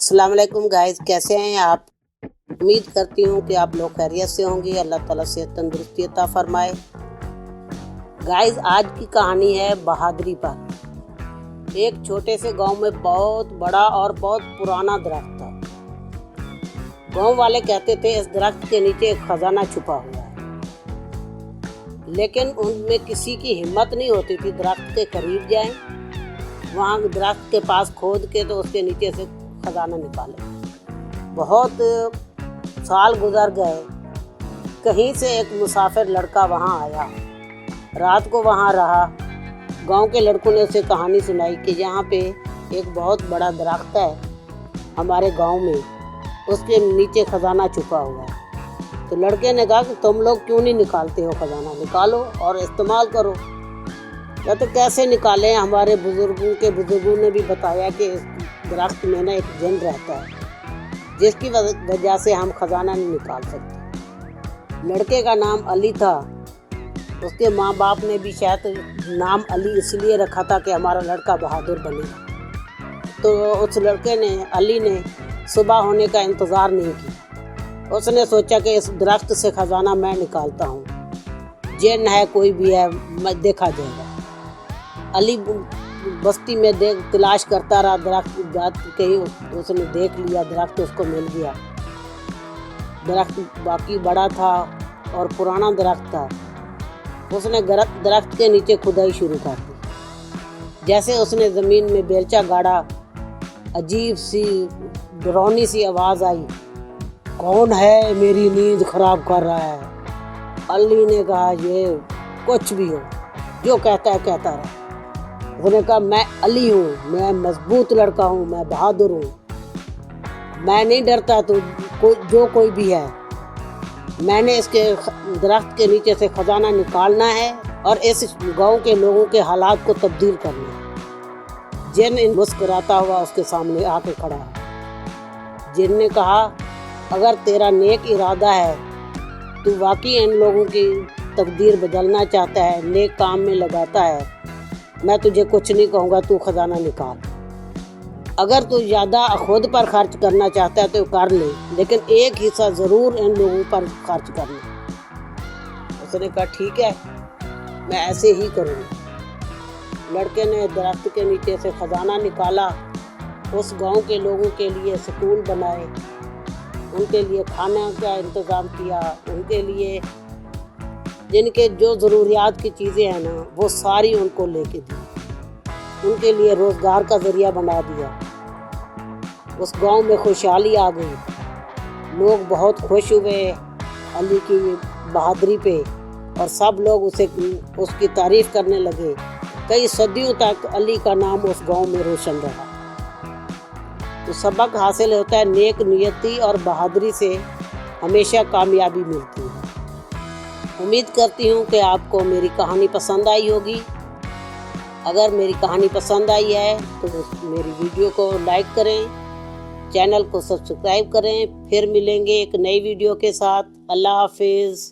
अस्सलाम वालेकुम गाइस, कैसे हैं आप। उम्मीद करती हूँ कि आप लोग खैरियत से होंगे। अल्लाह ताला से तंदुरुस्ती अता फरमाए। गाइस, आज की कहानी है बहादुरी पर। एक छोटे से गांव में बहुत बड़ा और बहुत पुराना दरख्त था। गांव वाले कहते थे इस दरख्त के नीचे एक खजाना छुपा हुआ है, लेकिन उनमें किसी की हिम्मत नहीं होती थी दरख्त के करीब जाएं, वहाँ दरख्त के पास खोद के तो उसके नीचे से खजाना निकाले। बहुत साल गुजर गए। कहीं से एक मुसाफिर लड़का वहाँ आया, रात को वहाँ रहा। गांव के लड़कों ने उसे कहानी सुनाई कि यहाँ पे एक बहुत बड़ा दरख्त है हमारे गांव में, उसके नीचे खजाना छुपा हुआ है। तो लड़के ने कहा कि तुम लोग क्यों नहीं निकालते हो खजाना, निकालो और इस्तेमाल करो। या तो कैसे निकालें, हमारे बुजुर्गों ने भी बताया कि इस दरख्त में ना एक जिन रहता है जिसकी वजह से हम खजाना नहीं निकाल सकते। लड़के का नाम अली था। उसके माँ बाप ने भी शायद नाम अली इसलिए रखा था कि हमारा लड़का बहादुर बने। तो उस लड़के ने, अली ने, सुबह होने का इंतज़ार नहीं किया। उसने सोचा कि इस दरख्त से खजाना मैं निकालता हूँ, जिन है कोई भी है, मैं देखा जाएगा। अली बस्ती में तलाश करता रहा दरख्त, कहीं उसने देख लिया दरख्त, उसको मिल गया। दरख्त बाकी बड़ा था और पुराना दरख्त था। उसने दरख्त के नीचे खुदाई शुरू कर दी। जैसे उसने ज़मीन में बेलचा गाड़ा, अजीब सी डरावनी सी आवाज़ आई, कौन है मेरी नींद खराब कर रहा है। अली ने कहा ये कुछ भी हो, जो कहता है कहता रहा। उसने कहा मैं अली हूँ, मैं मजबूत लड़का हूँ, मैं बहादुर हूँ, मैं नहीं डरता तो कोई भी है। मैंने इसके दरख्त के नीचे से खजाना निकालना है और इस गांव के लोगों के हालात को तब्दील करना है। जिन मुस्कुराता हुआ उसके सामने आके खड़ा है। जिन ने कहा अगर तेरा नेक इरादा है, तू वाकई इन लोगों की तकदीर बदलना चाहता है, नेक काम में लगाता है, मैं तुझे कुछ नहीं कहूँगा, तू खजाना निकाल। अगर तू ज़्यादा खुद पर खर्च करना चाहता है तो कर ले, लेकिन एक हिस्सा ज़रूर इन लोगों पर खर्च करना। उसने कहा ठीक है, मैं ऐसे ही करूँगा। लड़के ने दरख्त के नीचे से खजाना निकाला, उस गांव के लोगों के लिए स्कूल बनाए, उनके लिए खाना का इंतज़ाम किया, उनके लिए जिनके जो ज़रूरियात की चीज़ें हैं ना वो सारी उनको लेके दी। उनके लिए रोज़गार का ज़रिया बना दिया। उस गांव में खुशहाली आ गई। लोग बहुत खुश हुए अली की बहादुरी पे और सब लोग उसकी तारीफ़ करने लगे। कई सदियों तक अली का नाम उस गांव में रोशन रहा। तो सबक हासिल होता है, नेक नियति और बहादुरी से हमेशा कामयाबी मिलती है। उम्मीद करती हूँ कि आपको मेरी कहानी पसंद आई होगी। अगर मेरी कहानी पसंद आई है तो मेरी वीडियो को लाइक करें, चैनल को सब्सक्राइब करें। फिर मिलेंगे एक नई वीडियो के साथ। अल्लाह हाफिज़।